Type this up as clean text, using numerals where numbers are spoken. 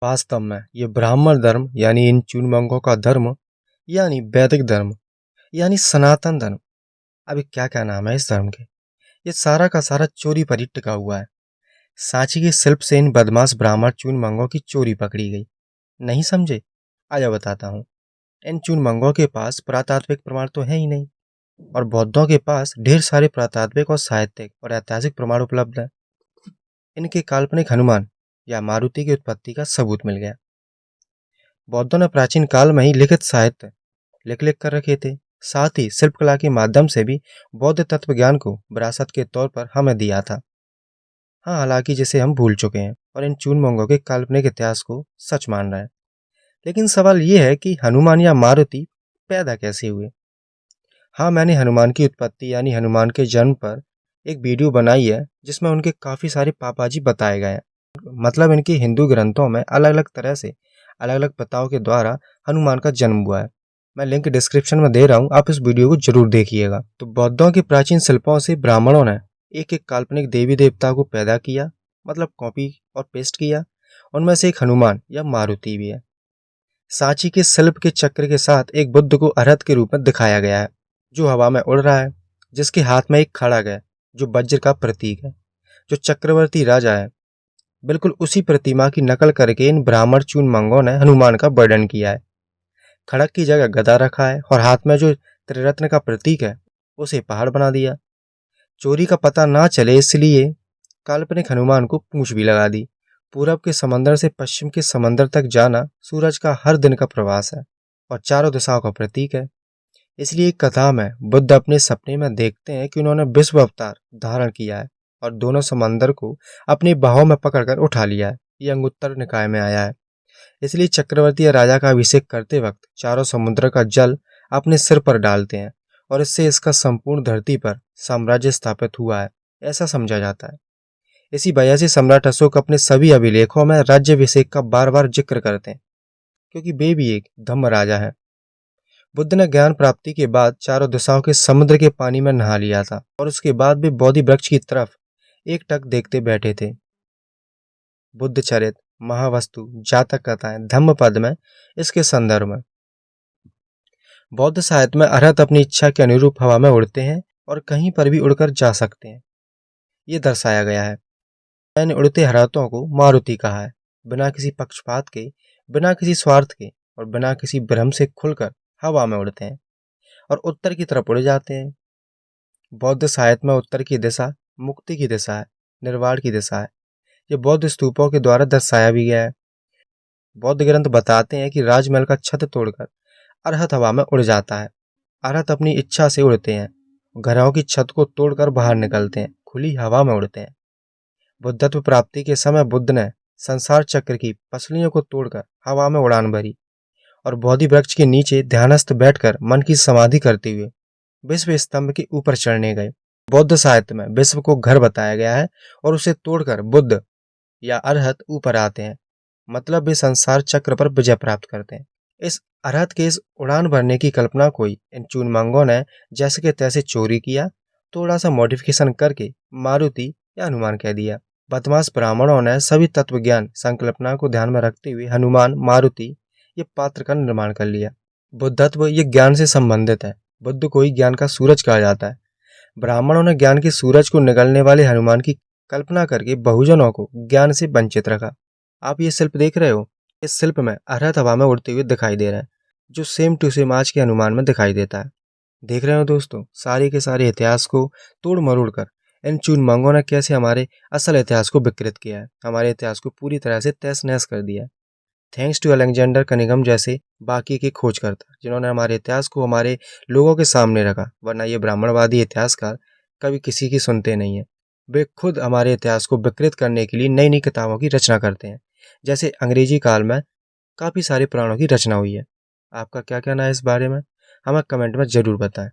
वास्तव में ये ब्राह्मण धर्म यानी इन चूनमंगों का धर्म यानी वैदिक धर्म यानी सनातन धर्म। अभी क्या क्या नाम है इस धर्म के। ये सारा का सारा चोरी पर ही टिका हुआ है। सांची के शिल्प से इन बदमाश ब्राह्मण चूनमंगों की चोरी पकड़ी गई। नहीं समझे? आया बताता हूँ। इन चूनमंगों के पास पुरातात्विक प्रमाण तो है ही नहीं, और बौद्धों के पास ढेर सारे पुरातात्विक और साहित्यिक और ऐतिहासिक प्रमाण उपलब्ध है। इनके काल्पनिक हनुमान या मारुति की उत्पत्ति का सबूत मिल गया। बौद्धों ने प्राचीन काल में ही लिखित साहित्य लिख लिख कर रखे थे। साथ ही शिल्पकला के माध्यम से भी बौद्ध तत्व ज्ञान को विरासत के तौर पर हमें दिया था। हाँ, हालांकि जिसे हम भूल चुके हैं और इन चूनमंगों के काल्पनिक इतिहास को सच मान रहे हैं। लेकिन सवाल ये है कि हनुमान या मारुति पैदा कैसे हुए। हाँ, मैंने हनुमान की उत्पत्ति यानी हनुमान के जन्म पर एक वीडियो बनाई है जिसमें उनके काफी सारे पापाजी बताए गए हैं। मतलब इनके हिंदू ग्रंथों में अलग अलग तरह से अलग अलग पिताओं के द्वारा हनुमान का जन्म हुआ है। मैं लिंक डिस्क्रिप्शन में दे रहा हूँ, आप इस वीडियो को जरूर देखिएगा। तो बौद्धों के प्राचीन शिल्पों से ब्राह्मणों ने एक एक काल्पनिक देवी देवता को पैदा किया, मतलब कॉपी और पेस्ट किया। उनमें से एक हनुमान या मारुति भी है। सांची के शिल्प के चक्र के साथ एक बुद्ध को अरहत के रूप में दिखाया गया है, जो हवा में उड़ रहा है, जिसके हाथ में एक खड़ग है जो वज्र का प्रतीक है, जो चक्रवर्ती राजा है। बिल्कुल उसी प्रतिमा की नकल करके इन ब्राह्मण चूनमंगों ने हनुमान का वर्णन किया है। खड़ग की जगह गदा रखा है और हाथ में जो त्रिरत्न का प्रतीक है उसे पहाड़ बना दिया। चोरी का पता ना चले इसलिए काल्पनिक हनुमान को पूंछ भी लगा दी। पूरब के समंदर से पश्चिम के समंदर तक जाना सूरज का हर दिन का प्रवास है और चारों दिशाओं का प्रतीक है। इसलिए एक कथा में बुद्ध अपने सपने में देखते हैं कि उन्होंने विश्व अवतार धारण किया है और दोनों समंदर को अपनी बाहों में पकड़कर उठा लिया है। ये अंगुत्तर निकाय में आया है। इसलिए चक्रवर्ती या राजा का अभिषेक करते वक्त चारों समुद्र का जल अपने सिर पर डालते हैं और इससे इसका संपूर्ण धरती पर साम्राज्य स्थापित हुआ है, ऐसा समझा जाता है। इसी वजह से सम्राट अशोक अपने सभी अभिलेखों में राज्याभिषेक का बार बार जिक्र करते हैं, क्योंकि वे भी एक धम्म राजा है। बुद्ध ने ज्ञान प्राप्ति के बाद चारों दिशाओं के समुद्र के पानी में नहा लिया था और उसके बाद भी बोधि वृक्ष की तरफ एक टक देखते बैठे थे। बुद्ध चरित, महावस्तु, जातक कथाएं, धम्मपद में इसके संदर्भ में बौद्ध साहित्य में अरहत अपनी इच्छा के अनुरूप हवा में उड़ते हैं और कहीं पर भी उड़कर जा सकते हैं, ये दर्शाया गया है। मैंने उड़ते अरहतों को मारुति कहा है। बिना किसी पक्षपात के, बिना किसी स्वार्थ के और बिना किसी भ्रम से खुलकर हवा में उड़ते हैं और उत्तर की तरफ उड़ जाते हैं। बौद्ध साहित्य में उत्तर की दिशा मुक्ति की दिशा है, निर्वाण की दिशा है। ये बौद्ध स्तूपों के द्वारा दर्शाया भी गया है। बौद्ध ग्रंथ बताते हैं कि राजमहल का छत तोड़कर अरहत हवा में उड़ जाता है। अरहत अपनी इच्छा से उड़ते हैं, घरों की छत को तोड़कर बाहर निकलते हैं, खुली हवा में उड़ते हैं। बुद्धत्व प्राप्ति के समय बुद्ध ने संसार चक्र की पसलियों को तोड़कर हवा में उड़ान भरी और बोधि वृक्ष के नीचे ध्यानस्थ बैठकर मन की समाधि करते हुए विश्व स्तंभ के ऊपर चढ़ने गए। बौद्ध साहित्य में विश्व को घर बताया गया है और उसे तोड़कर बुद्ध या अरहत ऊपर आते हैं, मतलब वे संसार चक्र पर विजय प्राप्त करते हैं। इस अरहत के इस उड़ान भरने की कल्पना कोई इन चूनमंगों ने जैसे के तैसे चोरी किया, थोड़ा सा मॉडिफिकेशन करके मारुति या हनुमान कह दिया। बदमाश ब्राह्मणों ने सभी तत्व ज्ञान संकल्पना को ध्यान में रखते हुए हनुमान मारुति ये पात्र का निर्माण कर लिया। बुद्धत्व ये ज्ञान से संबंधित है। बुद्ध को ही ज्ञान का सूरज कहा जाता है। ब्राह्मणों ने ज्ञान के सूरज को निगलने वाले हनुमान की कल्पना करके बहुजनों को ज्ञान से वंचित रखा। आप ये शिल्प देख रहे हो, इस शिल्प में अरहत हवा में उड़ते हुए दिखाई दे रहा है, जो सेम टू सेम आज के हनुमान में दिखाई देता है। देख रहे हो दोस्तों, सारे के सारे इतिहास को तोड़ मरोड़ कर इन चूनमंगों ने कैसे हमारे असल इतिहास को विकृत किया है, हमारे इतिहास को पूरी तरह से तहस नहस कर दिया है। थैंक्स टू अलेक्जेंडर कनिंघम जैसे बाकी के खोजकर्ता, जिन्होंने हमारे इतिहास को हमारे लोगों के सामने रखा, वरना ये ब्राह्मणवादी इतिहासकार कभी किसी की सुनते नहीं है। वे खुद हमारे इतिहास को विकृत करने के लिए नई नई किताबों की रचना करते हैं। जैसे अंग्रेजी काल में काफ़ी सारे पुराणों की रचना हुई है। आपका क्या कहना है इस बारे में, हमें कमेंट में ज़रूर बताएं।